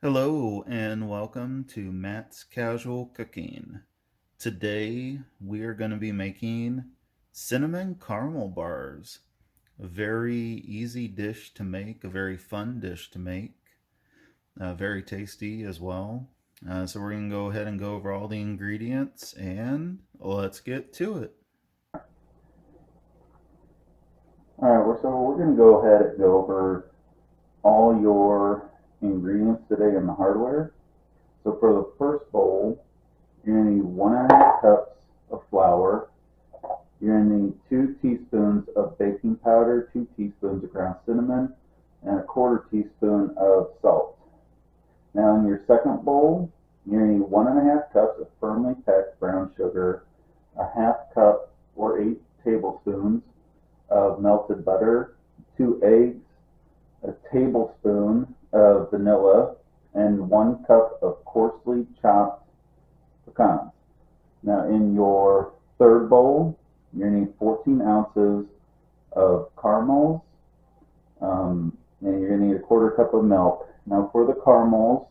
Hello and welcome to Matt's Casual Cooking. Today we are going to be making cinnamon caramel bars. A very easy dish to make, a very fun dish to make, very tasty as well. So we're going to go ahead and go over all the ingredients and let's get to it. Alright, so we're going to go ahead and go over all your ingredients today in the hardware. So for the first bowl, you're going to need 1.5 cups of flour. You're going to need 2 teaspoons of baking powder, 2 teaspoons of ground cinnamon, and a 1/4 teaspoon of salt. Now in your second bowl, you're going to need 1.5 cups of firmly packed brown sugar, a 1/2 cup or 8 tablespoons of melted butter, 2 eggs, a tablespoon of vanilla, and 1 cup of coarsely chopped pecans. Now in your third bowl, you're going to need 14 ounces of caramels, and you're going to need a 1/4 cup of milk. Now for the caramels,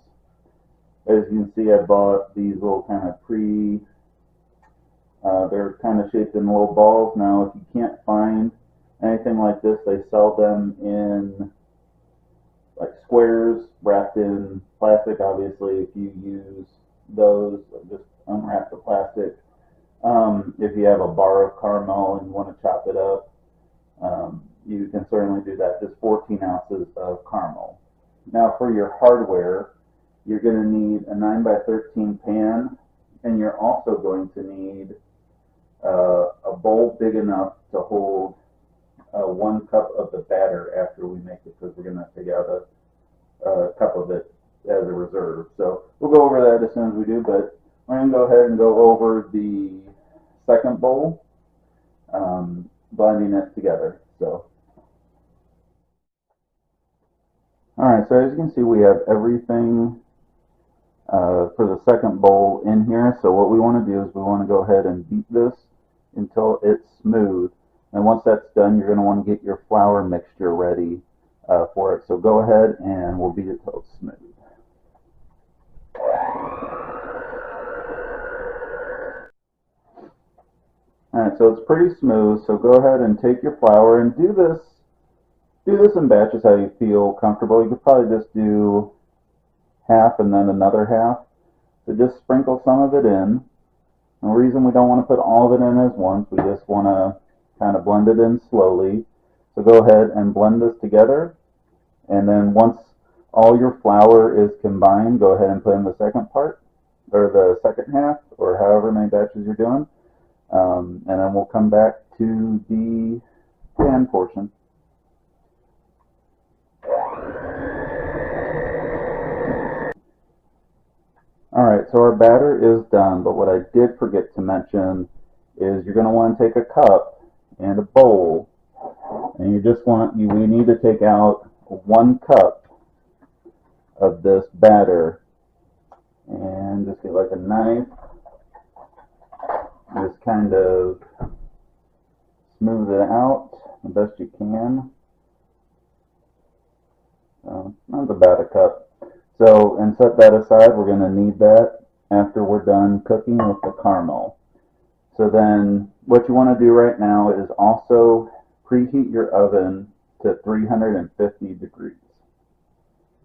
as you can see, I bought these little kind of they're kind of shaped in little balls. Now if you can't find anything like this, they sell them in like squares wrapped in plastic. Obviously, if you use those, just unwrap the plastic. If you have a bar of caramel and you want to chop it up, you can certainly do that. Just 14 ounces of caramel. Now for your hardware, you're going to need a 9x13 pan, and you're also going to need a bowl big enough to hold 1 cup of the batter after we make it, because we're going to take out a cup of it as a reserve. So we'll go over that as soon as we do, but we're going to go ahead and go over the second bowl, blending it together. So, alright, so as you can see, we have everything for the second bowl in here. So what we want to do is we want to go ahead and beat this until it's smooth. And once that's done, you're going to want to get your flour mixture ready for it. So go ahead and we'll beat it till it's smooth. Alright, so it's pretty smooth. So go ahead and take your flour and do this in batches how you feel comfortable. You could probably just do half and then another half. So just sprinkle some of it in. The reason we don't want to put all of it in at once, we just want to kind of blend it in slowly. So go ahead and blend this together, and then once all your flour is combined, go ahead and put in the second part, or the second half, or however many batches you're doing, and then we'll come back to the pan portion. Alright, so our batter is done, but what I did forget to mention is you're going to want to take a cup and a bowl, and we need to take out 1 cup of this batter, and just get like a knife, just kind of smooth it out the best you can. Not about a cup. So, and set that aside. We're going to need that after we're done cooking with the caramel. So then what you want to do right now is also preheat your oven to 350 degrees.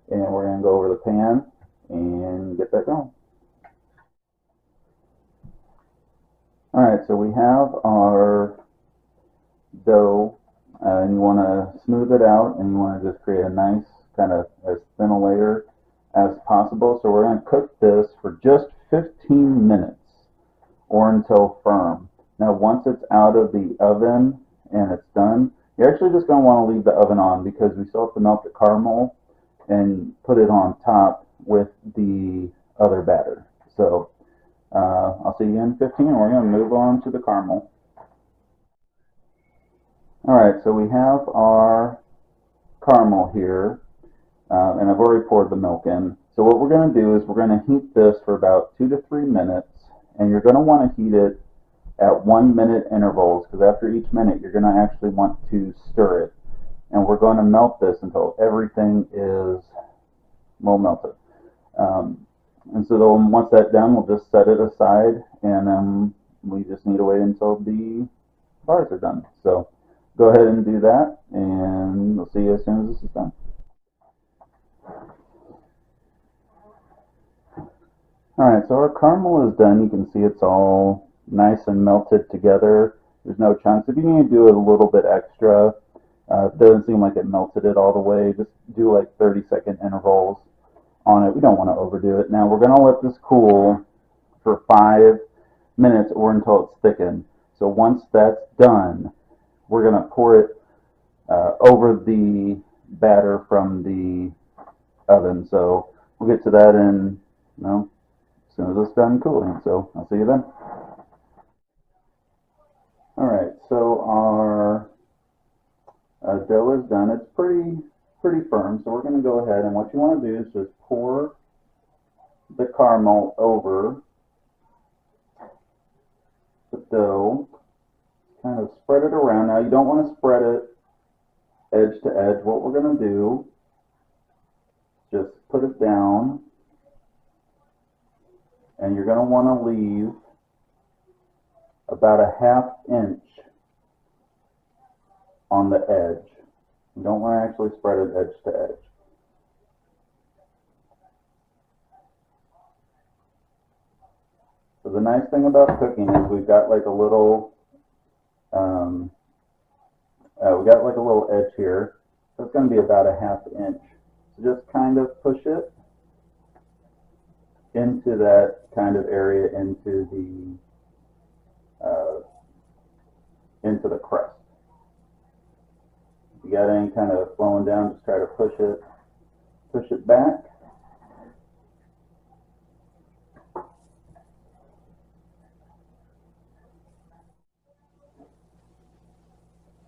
And we're going to go over the pan and get that going. Alright, so we have our dough, and you want to smooth it out, and you want to just create a nice kind of as thin a layer as possible. So we're going to cook this for just 15 minutes or until firm. Now once it's out of the oven and it's done, you're actually just going to want to leave the oven on, because we still have to melt the caramel and put it on top with the other batter. So I'll see you in 15, and we're going to move on to the caramel. Alright, so we have our caramel here, and I've already poured the milk in. So what we're going to do is we're going to heat this for about 2 to 3 minutes, and you're going to want to heat it at 1 minute intervals, because after each minute you're going to actually want to stir it. And we're going to melt this until everything is well melted. And so then once that's done, we'll just set it aside, and then we just need to wait until the bars are done. So go ahead and do that, and we'll see you as soon as this is done. Alright, so our caramel is done. You can see it's all nice and melted together. There's no chunks. If you need to do it a little bit extra, it doesn't seem like it melted it all the way, just do like 30-second intervals on it. We don't want to overdo it. Now we're going to let this cool for 5 minutes or until it's thickened. So once that's done, we're going to pour it over the batter from the oven. So we'll get to that in, as soon as it's done cooling. So I'll see you then. Alright, so our dough is done. It's pretty firm, so we're going to go ahead, and what you want to do is just pour the caramel over the dough, kind of spread it around. Now you don't want to spread it edge to edge. What we're going to do, just put it down, and you're going to want to leave about a 1/2 inch on the edge. You don't want to actually spread it edge to edge. So the nice thing about cooking is we've got like a little edge here. So it's going to be about a 1/2 inch. So just kind of push it into that kind of area, into the crust. If you got any kind of flowing down, just try to push it back.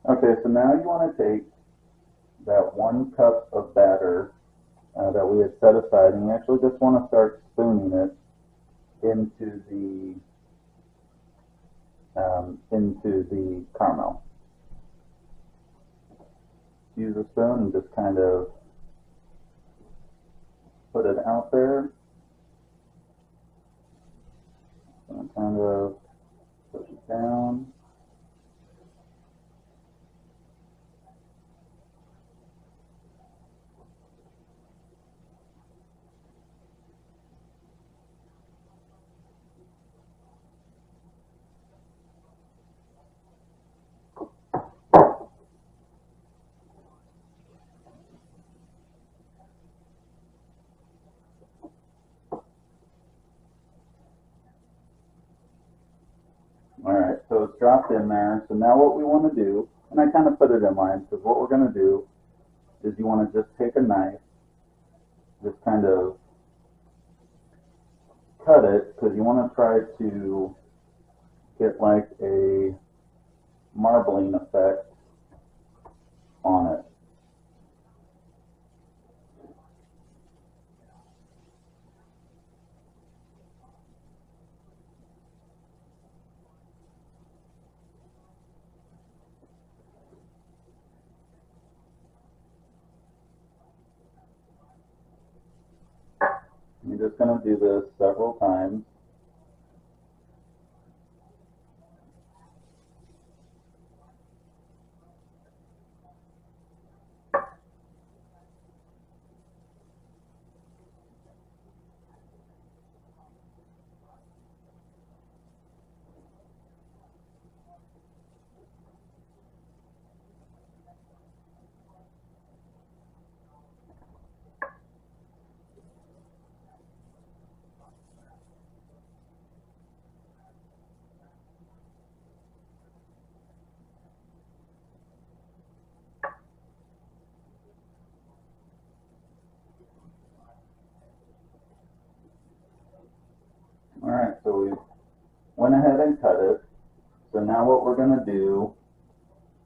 Okay, so now you want to take that 1 cup of batter that we had set aside, and you actually just want to start spooning it into the caramel. Use a spoon and just kind of put it out there, and kind of push it down. Alright, so it's dropped in there. So now what we want to do, and I kind of put it in line, because what we're going to do is you want to just take a knife, just kind of cut it, because you want to try to get like a marbling effect on it. You're just going to do this several times. Alright, so we went ahead and cut it. So now what we're going to do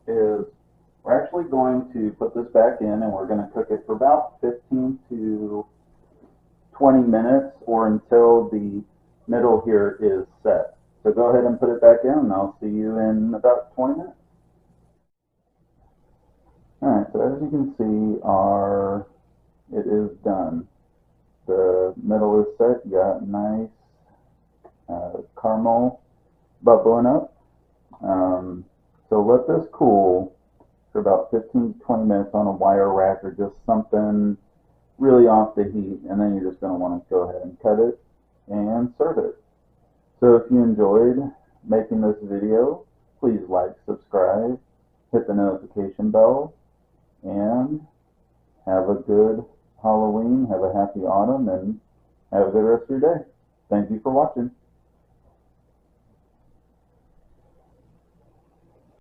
is we're actually going to put this back in, and we're going to cook it for about 15 to 20 minutes, or until the middle here is set. So go ahead and put it back in, and I'll see you in about 20 minutes. Alright, so as you can see, it is done. The middle is set. You got nice caramel bubbling up. So let this cool for about 15 to 20 minutes on a wire rack or just something really off the heat, and then you're just going to want to go ahead and cut it and serve it. So if you enjoyed making this video, please like, subscribe, hit the notification bell, and have a good Halloween, have a happy autumn, and have a good rest of your day. Thank you for watching.